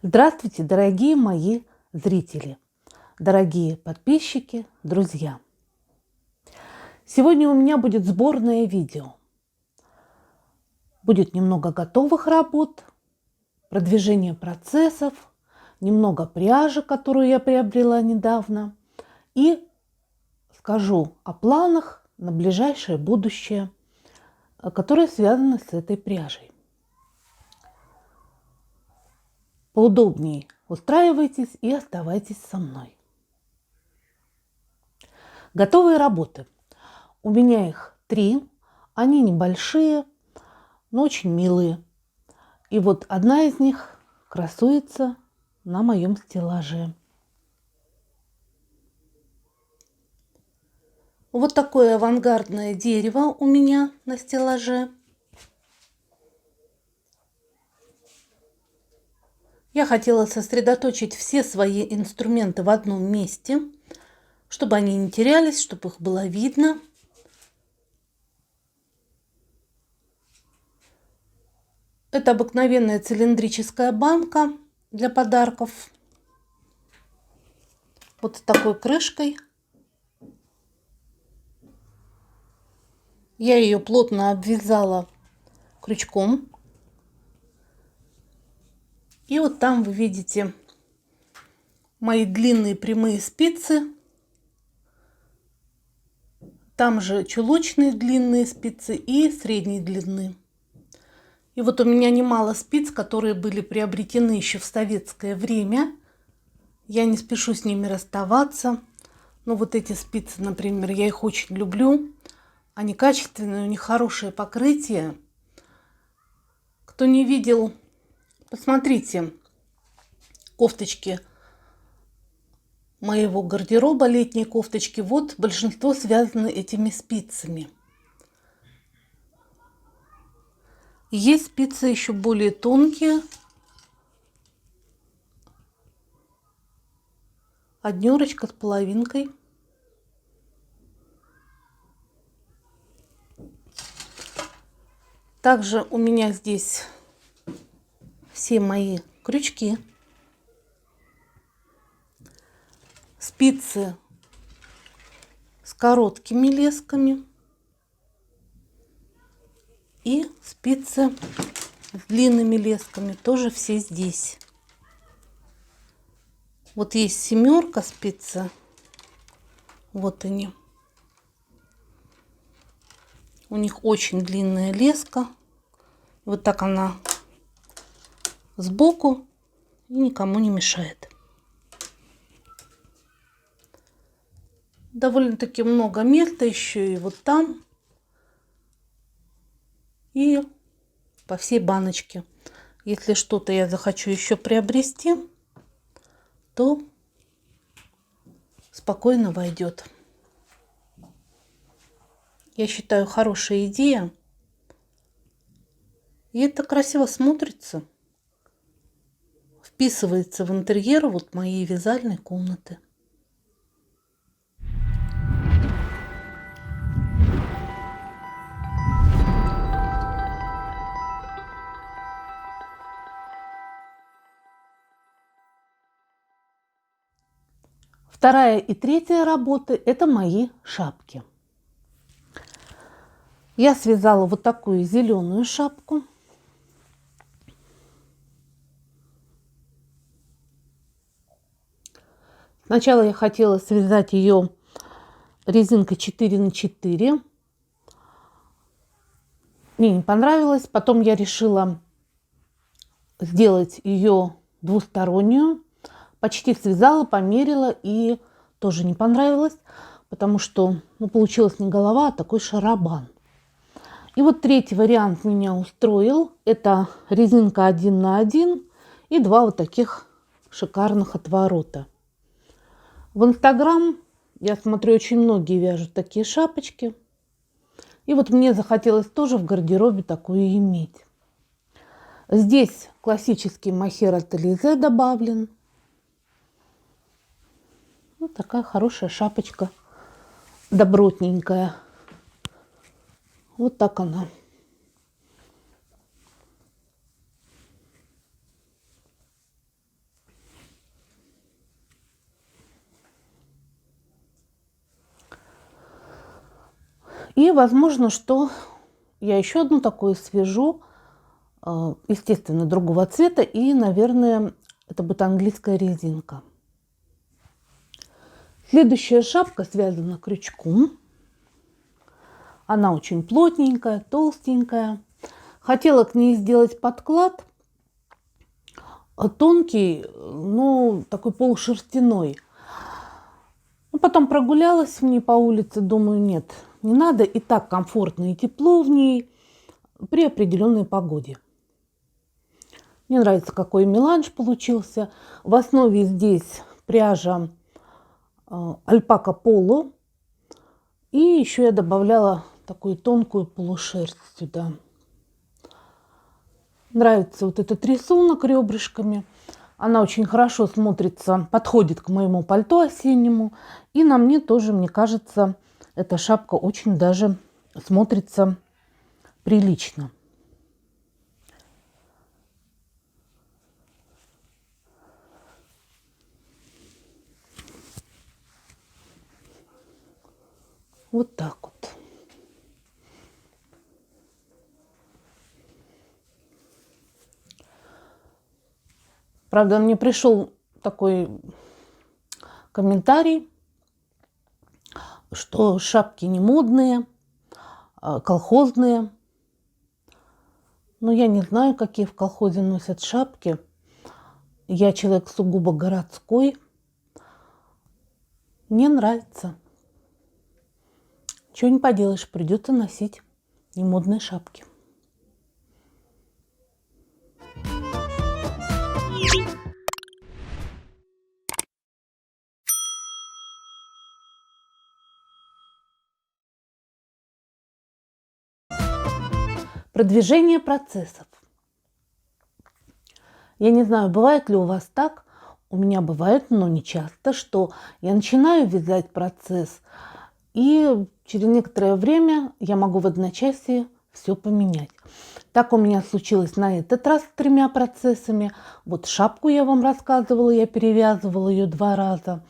Здравствуйте, дорогие мои зрители, дорогие подписчики, друзья. Сегодня у меня будет сборное видео. Будет немного готовых работ, продвижение процессов, немного пряжи, которую я приобрела недавно, и скажу о планах на ближайшее будущее, которые связаны с этой пряжей. Поудобнее устраивайтесь и оставайтесь со мной. Готовые работы. У меня их 3. Они небольшие, но очень милые. И вот одна из них красуется на моем стеллаже. Вот такое авангардное дерево у меня на стеллаже. Я хотела сосредоточить все свои инструменты в одном месте, чтобы они не терялись, чтобы их было видно. Это обыкновенная цилиндрическая банка для подарков. Вот с такой крышкой. Я ее плотно обвязала крючком. И вот там вы видите мои длинные прямые спицы. Там же чулочные длинные спицы и средней длины. И вот у меня немало спиц, которые были приобретены еще в советское время. Я не спешу с ними расставаться. Но вот эти спицы, например, я их очень люблю. Они качественные, у них хорошее покрытие. Кто не видел, посмотрите кофточки моего гардероба, летние кофточки. Вот большинство связаны этими спицами. Есть спицы еще более тонкие. 1 с половинкой. Также у меня здесь все мои крючки. Спицы с короткими лесками. И спицы с длинными лесками тоже все здесь. Вот есть 7 спицы. Вот они. У них очень длинная леска. Вот так она сбоку и никому не мешает. Довольно-таки много места еще и вот там. И по всей баночке. Если что-то я захочу еще приобрести, то спокойно войдет. Я считаю, хорошая идея. И это красиво смотрится. Вписывается в интерьер вот моей вязальной комнаты. Вторая и третья работы – это мои шапки. Я связала вот такую зеленую шапку. Сначала я хотела связать ее резинкой 4×4. Мне не понравилось. Потом я решила сделать ее двустороннюю. Почти связала, померила, и тоже не понравилось, потому что получилась не голова, а такой шарабан. И вот третий вариант меня устроил. Это резинка 1 на 1 и 2 вот таких шикарных отворота. В Инстаграм, я смотрю, очень многие вяжут такие шапочки. И вот мне захотелось тоже в гардеробе такую иметь. Здесь классический мохер от Элизе добавлен. Вот такая хорошая шапочка, добротненькая. Вот так она. И возможно, что я еще одну такую свяжу, естественно, другого цвета. И, наверное, это будет английская резинка. Следующая шапка связана крючком. Она очень плотненькая, толстенькая. Хотела к ней сделать подклад тонкий, но такой полушерстяной. Но потом прогулялась в ней по улице, думаю, нет, не надо. И так комфортно и тепло в ней при определенной погоде. Мне нравится, какой меланж получился. В основе здесь пряжа альпака поло. И еще я добавляла такую тонкую полушерсть сюда. Нравится вот этот рисунок ребрышками. Она очень хорошо смотрится, подходит к моему пальто осеннему. И на мне тоже, мне кажется, эта шапка очень даже смотрится прилично. Вот так вот. Правда, мне пришел такой комментарий, что шапки не модные, колхозные. Но я не знаю, какие в колхозе носят шапки. Я человек сугубо городской. Мне нравится. Чего не поделаешь, придется носить немодные шапки. Продвижение процессов. Я не знаю, бывает ли у вас так, у меня бывает, но не часто, что я начинаю вязать процесс, и через некоторое время я могу в одночасье все поменять. Так у меня случилось на этот раз с 3 процессами. Вот шапку я вам рассказывала, я перевязывала ее 2 раза.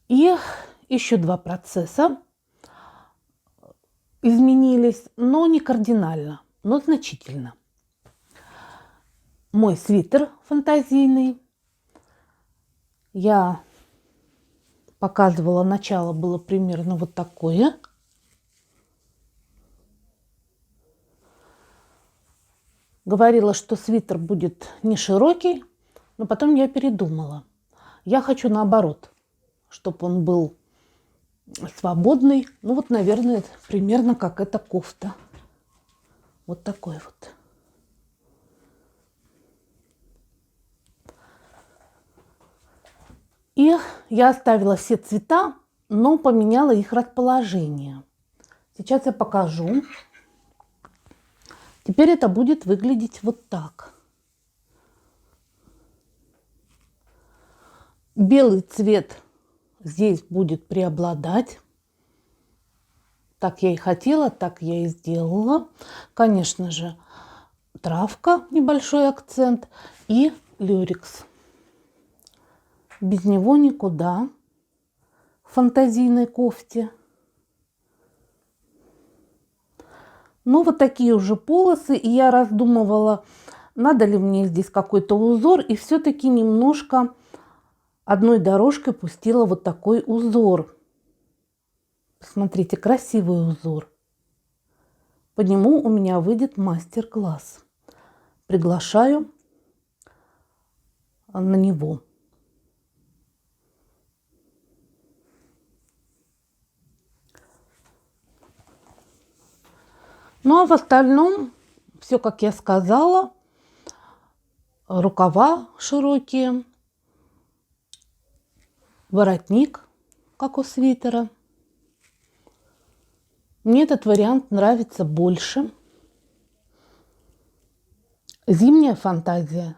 И еще 2 процесса изменились, но не кардинально, но значительно. Мой свитер фантазийный. Я показывала, начало было примерно вот такое. Говорила, что свитер будет не широкий, но потом я передумала. Я хочу наоборот, чтобы он был свободный. Ну вот, наверное, примерно как эта кофта. Вот такой вот. И я оставила все цвета, но поменяла их расположение. Сейчас я покажу. Теперь это будет выглядеть вот так. Белый цвет здесь будет преобладать. Так я и хотела, так я и сделала. Конечно же, травка, небольшой акцент, и люрекс. Без него никуда. В фантазийной кофте. Ну, вот такие уже полосы. И я раздумывала, надо ли мне здесь какой-то узор. И все-таки немножко одной дорожкой пустила вот такой узор. Посмотрите, красивый узор. По нему у меня выйдет мастер-класс. Приглашаю на него. Ну а в остальном все, как я сказала, рукава широкие, воротник, как у свитера. Мне этот вариант нравится больше. Зимняя фантазия.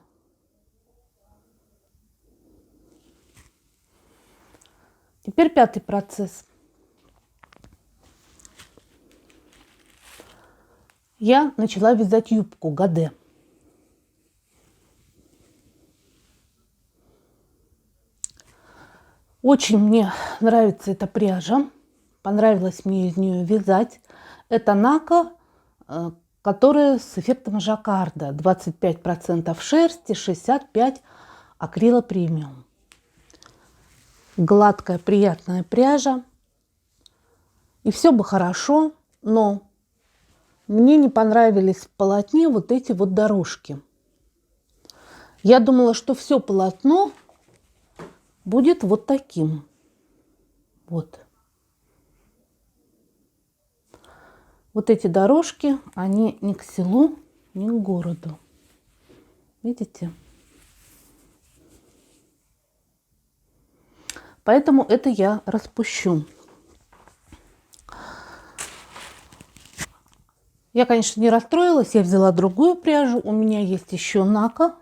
Теперь 5-й процесс. Я начала вязать юбку гаде. Очень мне нравится эта пряжа. понравилось мне из нее вязать. Это нака, которая с эффектом жаккарда. 25% шерсти, 65% акрила премиум. Гладкая, приятная пряжа. И все бы хорошо, но мне не понравились в полотне вот эти вот дорожки. Я думала, что все полотно будет вот таким. Вот. Вот эти дорожки, они ни к селу, ни к городу. Видите? Поэтому это я распущу. Я, конечно, не расстроилась. Я взяла другую пряжу. У меня есть еще нака.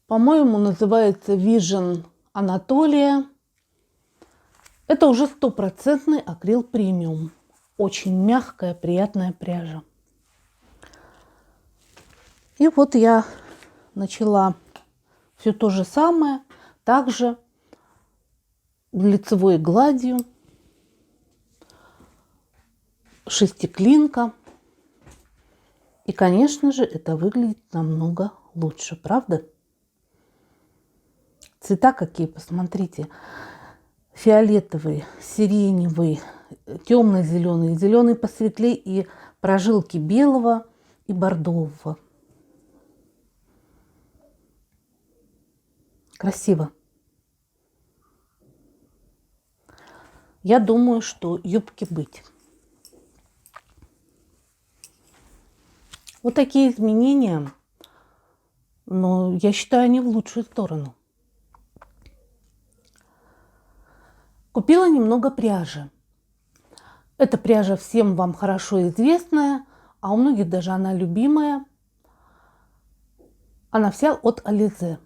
По-моему, называется Vision Анатолия. Это уже 100% акрил премиум. Очень мягкая, приятная пряжа. И вот я начала все то же самое, также лицевой гладью, шестиклинка. И, конечно же, это выглядит намного лучше, правда? Цвета какие, посмотрите. Фиолетовый, сиреневый, темно-зеленый, зеленый посветлее и прожилки белого и бордового. Красиво. Я думаю, что юбки быть. Вот такие изменения, но я считаю, они в лучшую сторону. Купила немного пряжи. Эта пряжа всем вам хорошо известная, а у многих даже она любимая. Она вся от Alize.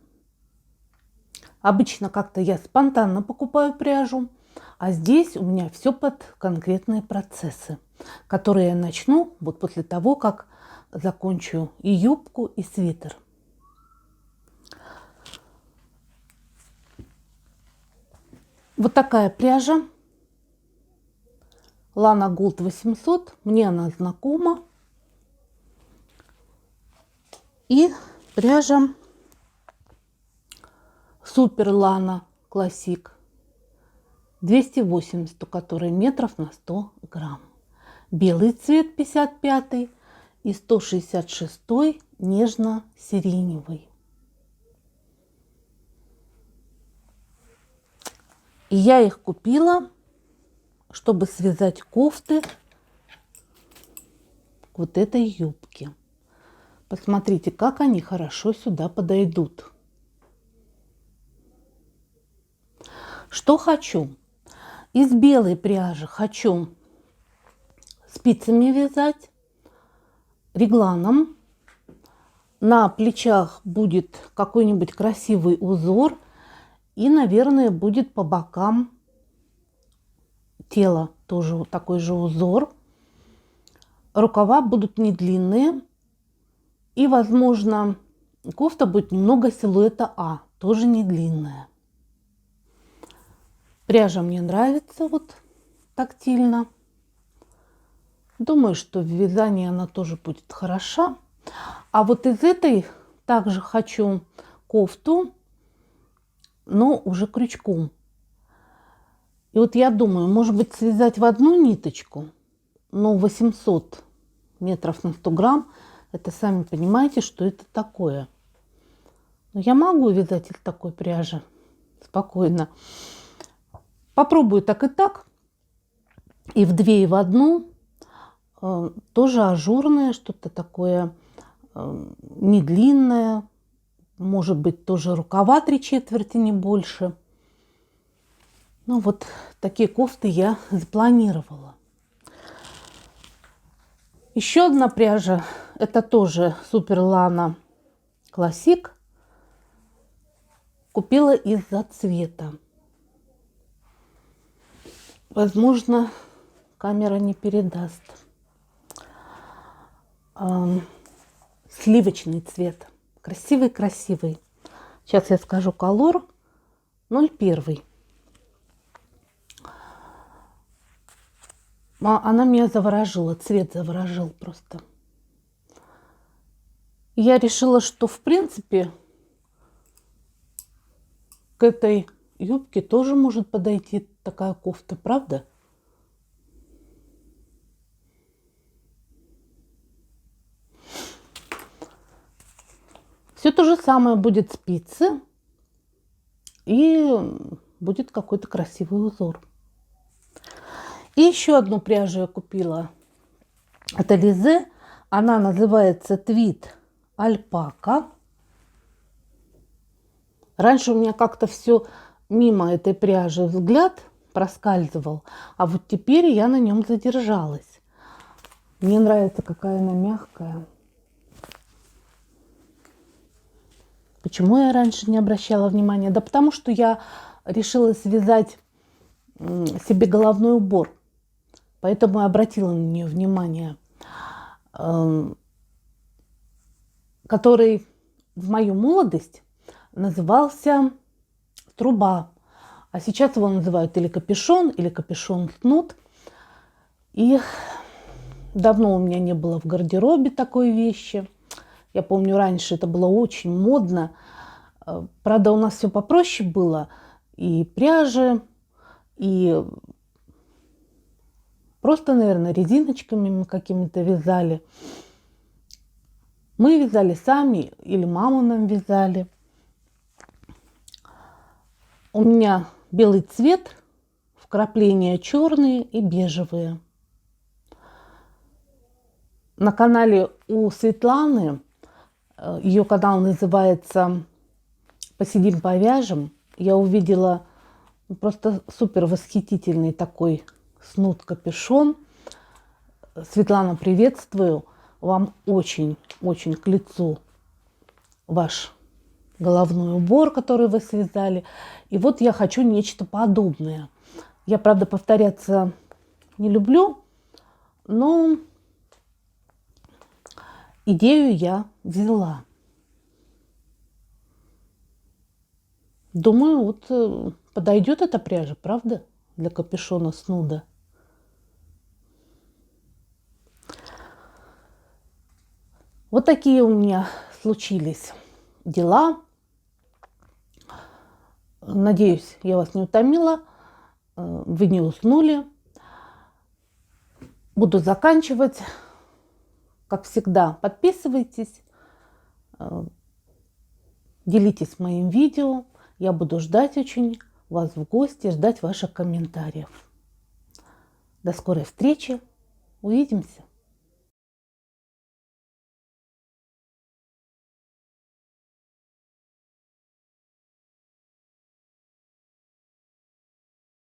Обычно как-то я спонтанно покупаю пряжу, а здесь у меня все под конкретные процессы, которые я начну вот после того, как закончу и юбку, и свитер. Вот такая пряжа. Lana Gold 800. Мне она знакома. И пряжа Super Lana Classic 280, у которой метров на 100 грамм. Белый цвет 55 и 166 нежно-сиреневый. И я их купила, чтобы связать кофты к вот этой юбке. Посмотрите, как они хорошо сюда подойдут. Что хочу? Из белой пряжи хочу спицами вязать, регланом. На плечах будет какой-нибудь красивый узор. И, наверное, будет по бокам тела тоже вот такой же узор. Рукава будут не длинные. И, возможно, кофта будет немного силуэта А, тоже не длинная. Пряжа мне нравится вот тактильно. Думаю, что в вязании она тоже будет хороша. А вот из этой также хочу кофту, но уже крючком. И вот я думаю, может быть, связать в одну ниточку, но 800 метров на 100 грамм, это сами понимаете, что это такое. Но я могу вязать из такой пряжи спокойно. Попробую так и так. И в две, и в одну. Тоже ажурное, что-то такое не длинное. Может быть, тоже рукава 3/4, не больше. Ну, вот такие кофты я запланировала. Еще одна пряжа. Это тоже Super Lana Classic. Купила из-за цвета. Возможно, камера не передаст. Сливочный цвет. Красивый-красивый. Сейчас я скажу колор. 01. Она меня заворожила, цвет заворожил просто. И я решила, что в принципе к этой юбке тоже может подойти такая кофта, правда? Все то же самое будет спицы и будет какой-то красивый узор. И еще одну пряжу я купила от Alize. Она называется Твид Альпака. Раньше у меня как-то все мимо этой пряжи взгляд проскальзывал, а вот теперь я на нем задержалась. Мне нравится, какая она мягкая. Почему я раньше не обращала внимания? Да потому что я решила связать себе головной убор. Поэтому я обратила на нее внимание. Который в мою молодость назывался труба. А сейчас его называют или капюшон снуд. И давно у меня не было в гардеробе такой вещи. Я помню, раньше это было очень модно. Правда, у нас все попроще было. И пряжи, и просто, наверное, резиночками мы какими-то вязали. Мы вязали сами, или маму нам вязали. У меня белый цвет, вкрапления черные и бежевые. На канале у Светланы, ее канал называется «Посидим, повяжем», я увидела просто супер восхитительный такой снуд-капюшон. Светлана, приветствую. Вам очень-очень к лицу ваш головной убор, который вы связали. И вот я хочу нечто подобное. Я, правда, повторяться не люблю, но идею я взяла. Думаю, вот подойдет эта пряжа, правда, для капюшона снуда. Вот такие у меня случились дела. Надеюсь, я вас не утомила, вы не уснули. Буду заканчивать. Как всегда, подписывайтесь, делитесь моим видео. Я буду ждать очень вас в гости, ждать ваших комментариев. До скорой встречи. Увидимся.